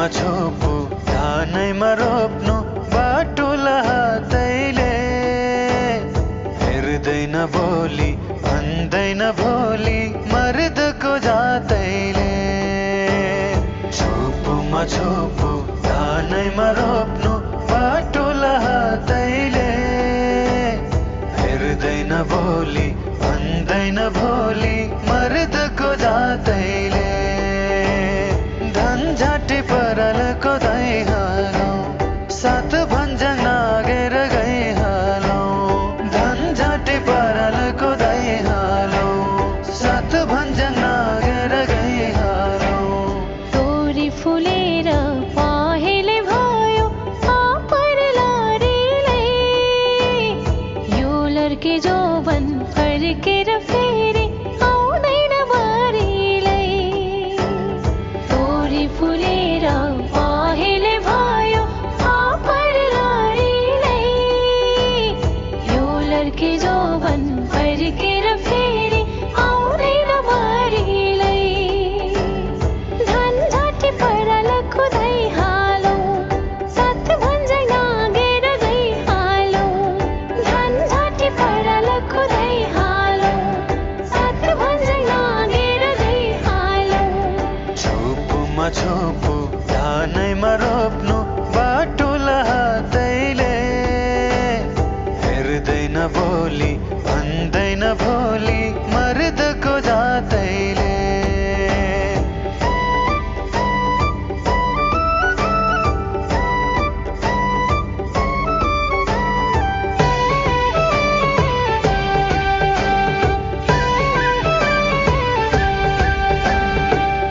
छोपु धानैमा रोप्नु बाटुला हातैले हेर्दैन भोलि भन्दैन भोलि मर्दको जातैले छोपुमा छोपु धानैमा रोप्नु बाटुला हातैले हेर्दैन भोलि भन्दैन भोलि मर्दको जातैले धन झाटी परलको दै हालौ सात भन्ज्याङ नागेर गई हालौ धन झाटी परलको दै हालौ सात भन्ज्याङ नागेर गई हालौ तोरी फुलेर पहेँले भयो आपर लारीले यो लड्के जोवन फर्केर फेरि आउँदैन बारीले तोरी फुलेर पहेँले भयो आपर लारीले यो लड्के जोवन फर्केर फेरि आउँदैन बारीले धन झाटी परल खुदै हालौ सात भन्ज्याङ नागेर गई हालौ धन झाटी परल खुदै हालौ सात भन्ज्याङ नागेर गई हालौ छोपुमा छोपु धानैमा रोप्नु बाटुला हातैले हेर्दैन भोलि भन्दैन भोलि मर्दको जातैले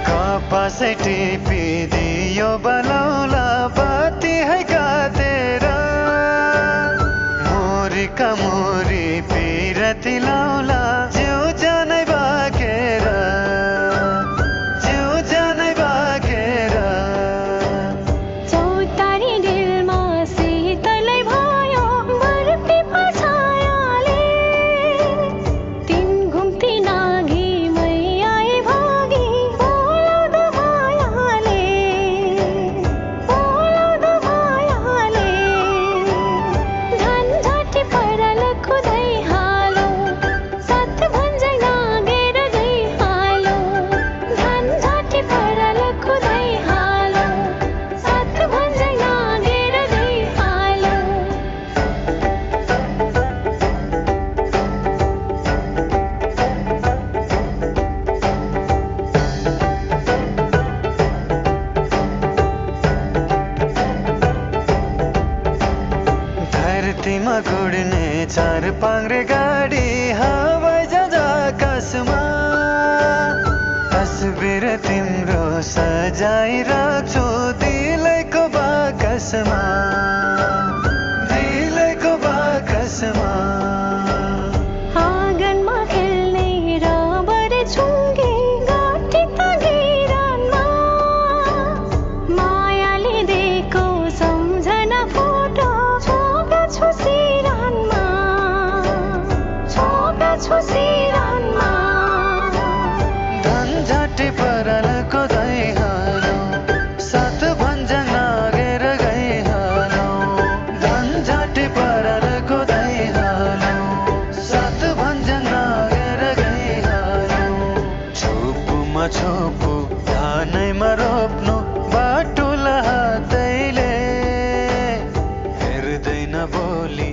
कपासै टिपिदियो बलौला बाती है कातेर मोरीका मोरी पिरती लाउला जिउ जानै बाकेर जिउ जानै बाकेर चौतारी डिलमा शीतलै भयो बर्फी पछायाले तीन घुम्ती नाघी मै आए भागी बोलाउँदा भयाले बोलाउँदा भयाले धन झाटी परल खुदै हालौ सात भन्ज्याङ नागेर गई हालौ धन झाटी परल खुदै हालौ सात भन्ज्याङ नागेर गई हालौ धरतीमा गुड्ने चार पाङ्रे गाडी हवाई जहाज आकाशमा तस्बिर तिम्रो सजाइराख्छु दिलैको बाकसमा दिलैको बाकसमा आँगनमा खेल्ने रबर छुङ्गे गाठी तगिरानमा मायाले दिएको सम्झना फोटो छोपा छु सिरानमा छोपा छु सिरानमा धन झाटी परलको दै हालौ सात भन्ज्याङ नागेर गई हालौ धन झाटी परलको दै हालौ सात भन्ज्याङ नागेर गई हालौ छोपुमा छोपु धानैमा रोप्नु बाटुला हातैले हेर्दैन भोलि